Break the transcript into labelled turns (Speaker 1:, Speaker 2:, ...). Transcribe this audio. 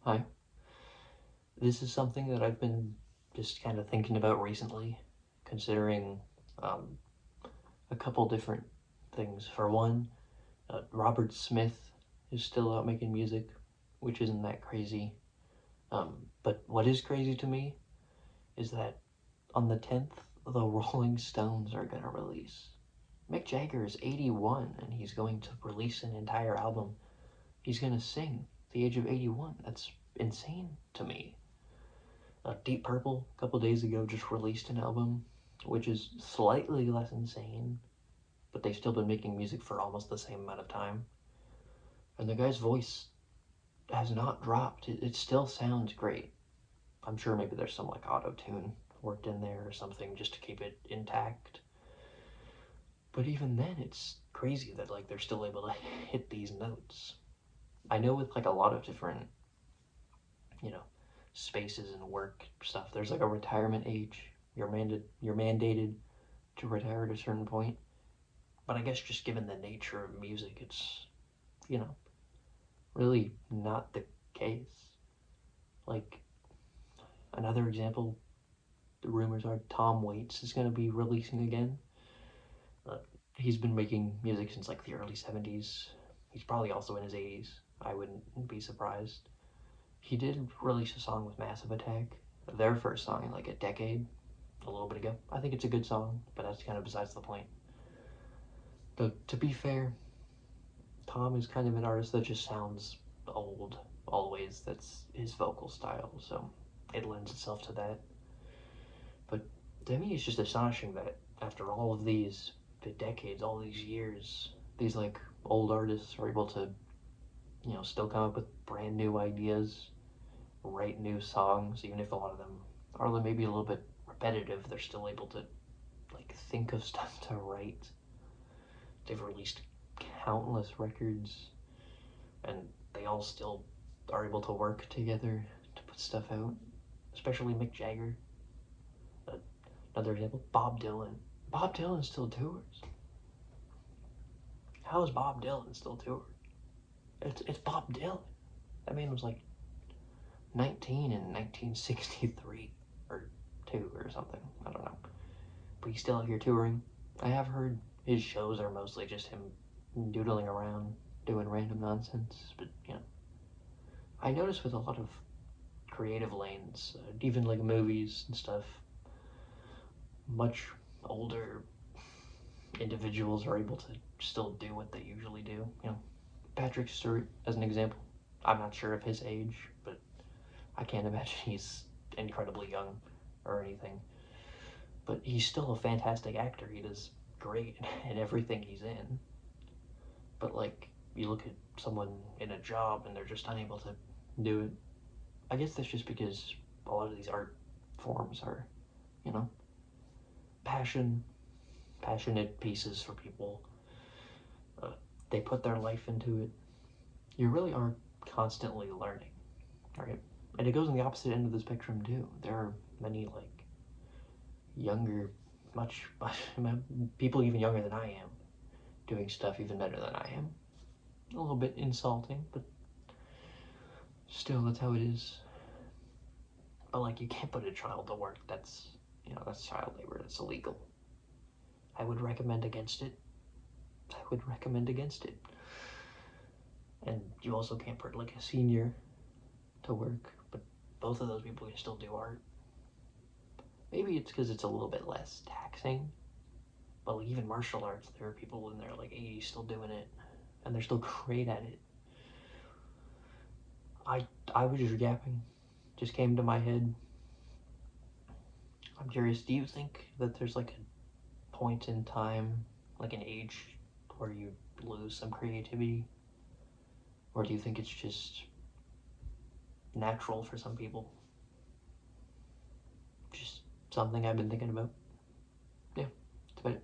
Speaker 1: Hi. This is something that I've been just kind of thinking about recently, considering um, a couple different things. For one, Robert Smith is still out making music, which isn't that crazy. But what is crazy to me is that on the 10th, the Rolling Stones are going to release. Mick Jagger is 81 and he's going to release an entire album. He's going to sing at the age of 81. That's insane to me. Deep Purple, a couple days ago, just released an album, which is slightly less insane, but they've still been making music for almost the same amount of time. And the guy's voice has not dropped. It still sounds great. I'm sure maybe there's some like auto-tune worked in there or something just to keep it intact. But even then, it's crazy that like they're still able to hit these notes. I know with like a lot of different, you know, spaces and work stuff, there's like a retirement age. You're mandated to retire at a certain point. But I guess just given the nature of music, it's, you know, really not the case. Like, another example, the rumors are Tom Waits is going to be releasing again. Uh, he's been making music since like the early 70s. He's probably also in his 80s. I wouldn't be surprised. He did release a song with Massive Attack, their first song in like a decade, a little bit ago. I think it's a good song, but that's kind of besides the point. Though, to be fair, Tom is kind of an artist that just sounds old always. That's his vocal style, so it lends itself to that. But to me, it's just astonishing that after all of these decades, all these years, these like old artists are able to, still come up with brand new ideas, write new songs, even if a lot of them are maybe a little bit repetitive. They're still able to like think of stuff to write. They've released countless records and they all still are able to work together to put stuff out. Especially Mick Jagger. Uh, Another example, Bob Dylan. Bob Dylan still tours. How is Bob Dylan still touring? It's Bob Dylan. That man was like 19 in 1963 or 2 or something. I don't know. But he's still out here touring. I have heard his shows are mostly just him doodling around, doing random nonsense. But, I notice with a lot of creative lanes, even like movies and stuff, much older individuals are able to still do what they usually do. Patrick Stewart, as an example. I'm not sure of his age, but I can't imagine he's incredibly young or anything. But he's still a fantastic actor. He does great in everything he's in. But like, you look at someone in a job and they're just unable to do it. I guess that's just because a lot of these art forms are, you know, passionate pieces for people. Uh, they put their life into it. You really are constantly learning, right? And it goes on the opposite end of the spectrum too. There are many like younger, much people even younger than I am doing stuff even better than I am. A little bit insulting, but still, that's how it is. But like, you can't put a child to work. That's child labor. That's illegal. I would recommend against it. I would recommend against it. And you also can't put like a senior to work, but both of those people can still do art. Maybe it's because it's a little bit less taxing, but like even martial arts, there are people in their like 80s still doing it, and they're still great at it. I was just yapping, just came to my head. I'm curious, do you think that there's like a point in time, like an age, where you lose some creativity? Or do you think it's just natural for some people? Just something I've been thinking about. Yeah, that's about it.